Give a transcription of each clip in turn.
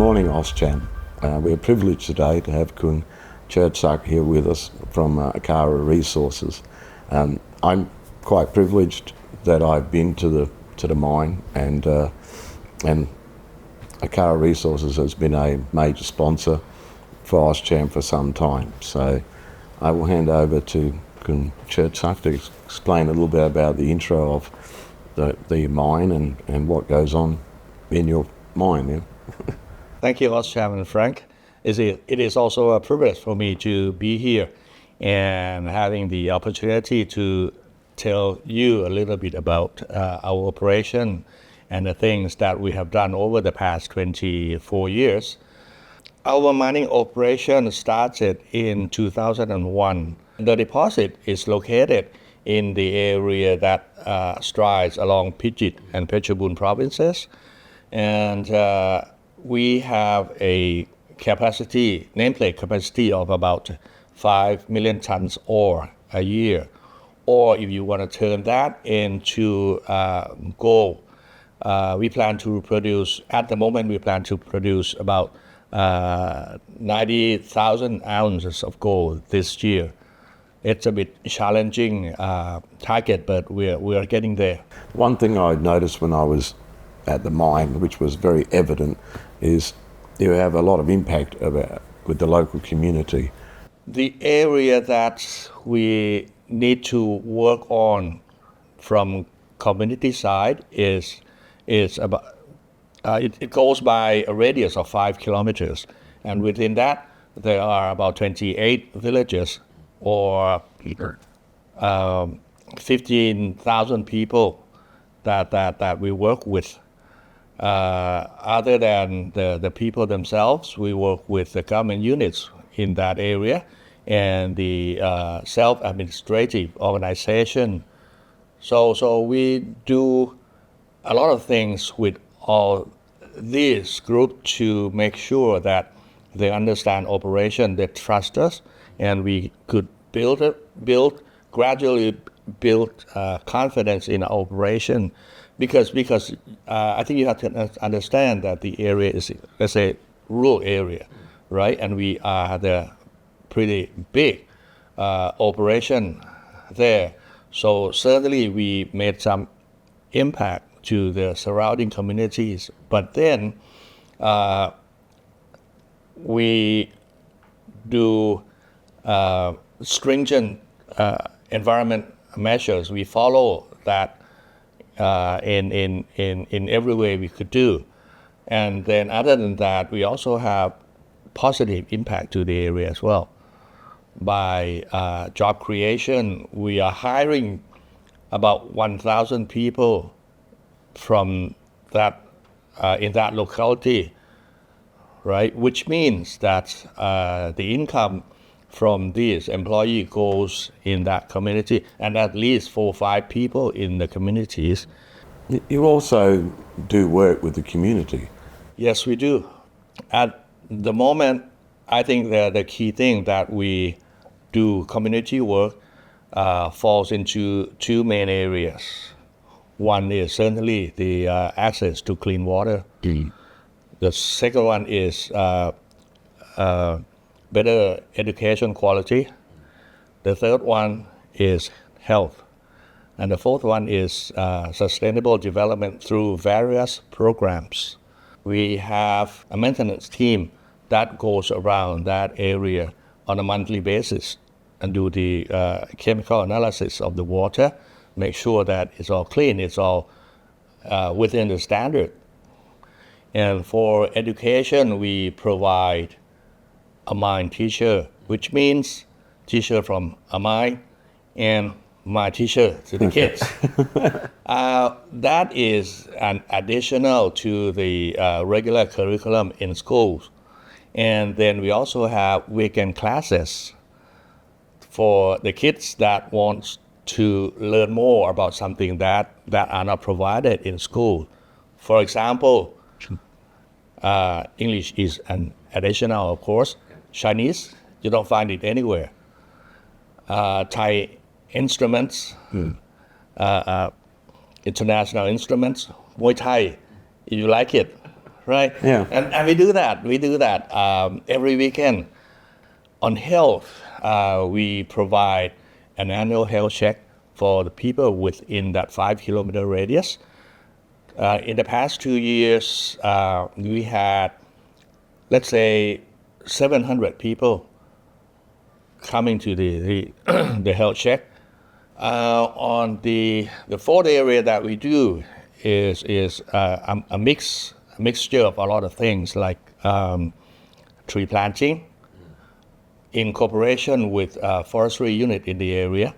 morning, AustCham. We're privileged today to have Kun Chertsak here with us from Akara Resources. I'm quite privileged that I've been to the mine, and Akara Resources has been a major sponsor for AustCham for some time. So I will hand over to Kun Chertsak to explain a little bit about the intro of the mine and what goes on in your mine. Yeah? Thank you, AustCham and Frank. It is also a privilege for me to be here and having the opportunity to tell you a little bit about our operation and the things that we have done over the past 24 years. Our mining operation started in 2001. The deposit is located in the area that strides along Phichit and Phetchabun provinces, and we have a nameplate capacity of about 5 million tons ore a year. Or if you want to turn that into gold, we plan to produce about 90,000 ounces of gold this year. It's a bit challenging target, but we are getting there. One thing I noticed when I was at the mine, which was very evident, is you have a lot of impact with the local community. The area that we need to work on from community side is about it goes by a radius of 5 kilometers, and within that there are about 28 villages or 15,000 people that we work with. Other than the people themselves, we work with the government units in that area and the self-administrative organization. So we do a lot of things with all this group to make sure that they understand operation, they trust us, and we could gradually build confidence in our operation. Because I think you have to understand that the area is, let's say, rural area, right? And we are the pretty big operation there. So certainly we made some impact to the surrounding communities. But then we do stringent environment measures. We follow that in every way we could do. And then other than that, we also have positive impact to the area as well. By job creation, we are hiring about 1,000 people from that in that locality, right? Which means that the income from this employee goes in that community, and at least 4 or 5 people in the communities. You also do work with the community. Yes, we do. At the moment, I think the key thing that we do community work falls into 2 main areas. One is certainly the access to clean water. The second one is better education quality. The third one is health. And the fourth one is sustainable development through various programs. We have a maintenance team that goes around that area on a monthly basis and do the chemical analysis of the water, make sure that it's all clean, it's all within the standard. And for education, we provide a mine teacher, which means teacher from a mine and my teacher to the kids. That is an additional to the regular curriculum in schools. And then we also have weekend classes for the kids that want to learn more about something that are not provided in school. For example, English is an additional, of course. Chinese, you don't find it anywhere. Thai instruments, international instruments, Muay Thai, if you like it, right. Yeah. And we do that. Every weekend. On health, we provide an annual health check for the people within that 5-kilometer radius. In the past 2 years, we had, let's say, 700 people coming to the the health check. On the fourth area that we do is a mixture of a lot of things like tree planting in cooperation with a forestry unit in the area.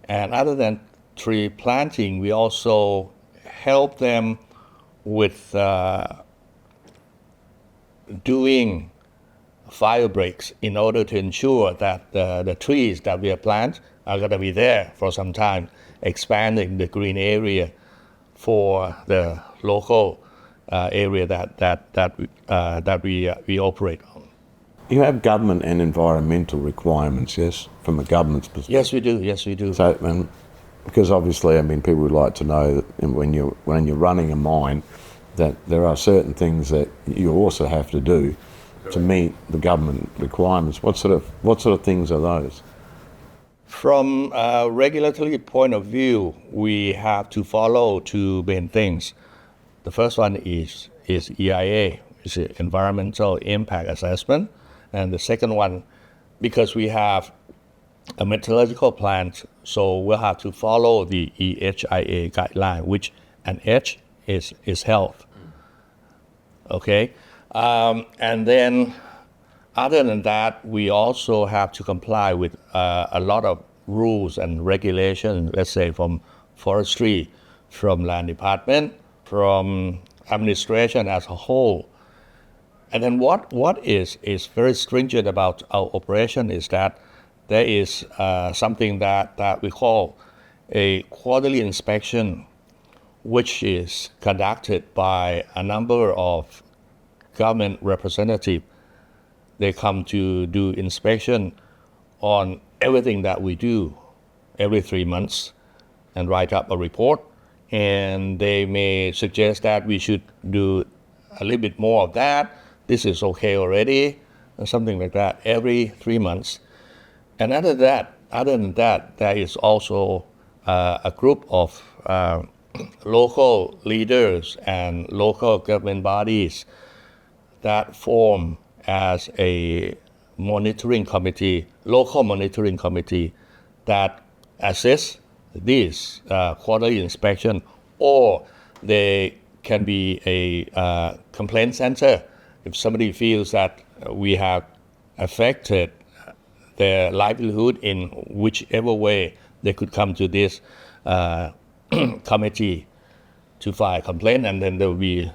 And other than tree planting, we also help them with doing fire breaks in order to ensure that the trees that we have planted are going to be there for some time, expanding the green area for the local area that we operate on. You have government and environmental requirements, yes, from a government's perspective. Yes, we do. So, because obviously, I mean, people would like to know that when you're running a mine, that there are certain things that you also have to do to meet the government requirements. What sort of things are those? From a regulatory point of view, we have to follow two main things. The first one is EIA, is Environmental Impact Assessment. And the second one, because we have a metallurgical plant, so we'll have to follow the EHIA guideline, which an H is health. Okay? And then other than that, we also have to comply with a lot of rules and regulations, let's say from forestry, from land department, from administration as a whole. And then what is very stringent about our operation is that there is something that we call a quarterly inspection, which is conducted by a number of government representatives. They come to do inspection on everything that we do every 3 months and write up a report. And they may suggest that we should do a little bit more of that. This is okay already, or something like that, every 3 months. And other than that, there is also a group of local leaders and local government bodies that form as a monitoring committee, local monitoring committee that assess this quarterly inspection, or they can be a complaint center if somebody feels that we have affected their livelihood in whichever way. They could come to this committee to file a complaint, and then there will be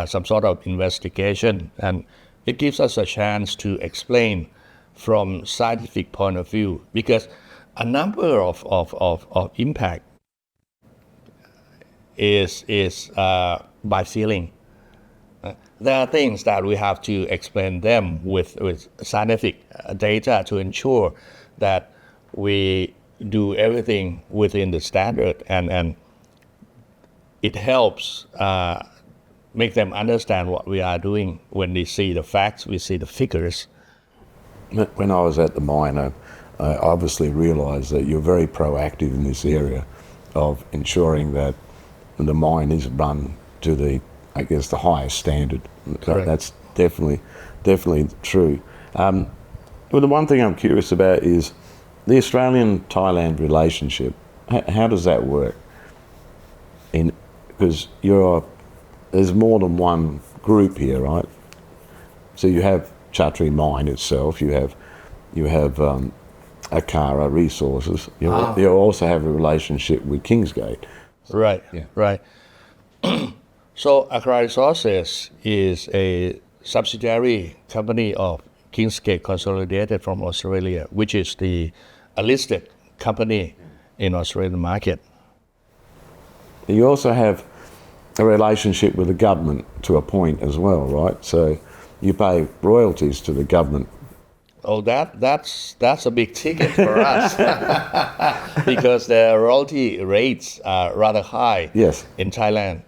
some sort of investigation, and it gives us a chance to explain from scientific point of view, because a number of impact is by feeling. There are things that we have to explain them with scientific data to ensure that we do everything within the standard, and it helps make them understand what we are doing. When they see the facts, we see the figures. When I was at the mine, I obviously realised that you're very proactive in this area of ensuring that the mine is run to the highest standard. Correct. That's definitely true. Well, the one thing I'm curious about is the Australian-Thailand relationship. How does that work? Because there's more than one group here, right? So you have Chatree Mine itself. You have Akara Resources. You also have a relationship with Kingsgate. Right. Yeah. Right. So Akara Resources is a subsidiary company of Kingsgate Consolidated from Australia, which is a listed company in Australian market. You also have a relationship with the government to a point as well, right? So you pay royalties to the government. Oh, that's a big ticket for us because the royalty rates are rather high. Yes. In Thailand,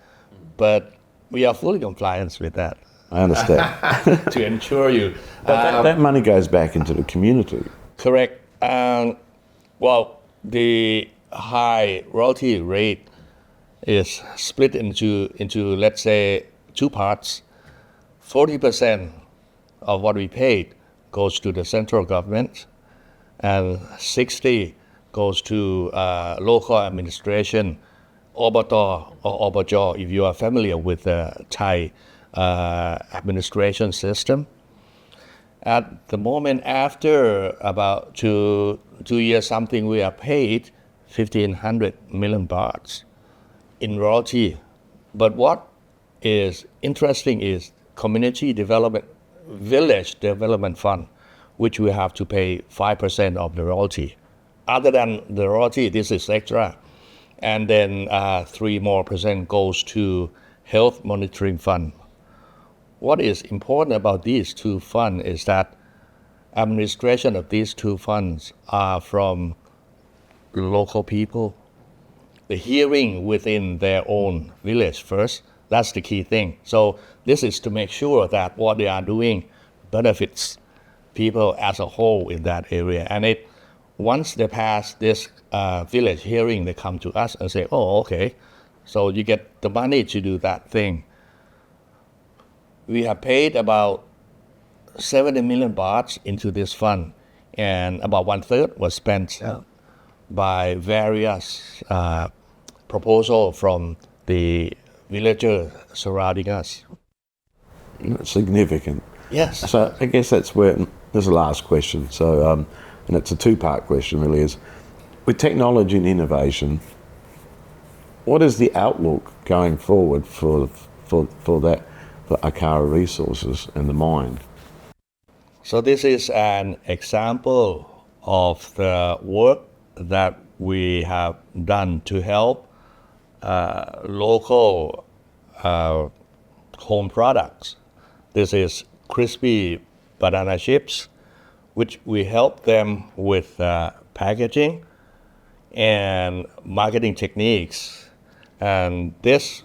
but we are fully compliant with that. I understand. to ensure you. That money goes back into the community. Correct. Well, the high royalty rate is split into let's say two parts. 40% of what we paid goes to the central government, and 60 goes to local administration, Obata or Obajo, if you are familiar with the Thai administration system. At the moment, after about two years something, we are paid 1,500 million bahts in royalty. But what is interesting is community development, village development fund, which we have to pay 5% of the royalty. Other than the royalty, this is extra. And then 3% more goes to health monitoring fund. What is important about these two funds is that administration of these two funds are from local people. The hearing within their own village first, that's the key thing. So this is to make sure that what they are doing benefits people as a whole in that area. And once they pass this village hearing, they come to us and say, oh, okay, so you get the money to do that thing. We have paid about 70 million bahts into this fund, and about 1/3 was spent by various proposals from the villagers surrounding us. Significant. Yes. So I guess that's where, there's a last question. So, and it's a two-part question really, is with technology and innovation, what is the outlook going forward for Akara Resources and the mine? So this is an example of the work that we have done to help local home products. This is crispy banana chips, which we help them with packaging and marketing techniques. And this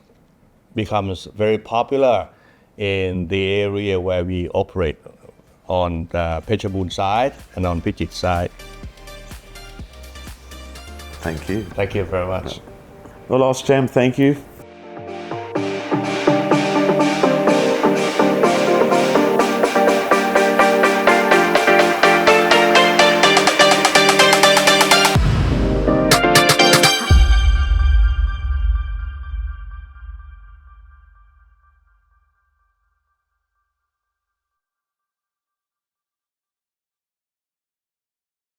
becomes very popular in the area where we operate on the Phetchabun side and on Pichit side. Thank you. Thank you very much. Well, AustCham, thank you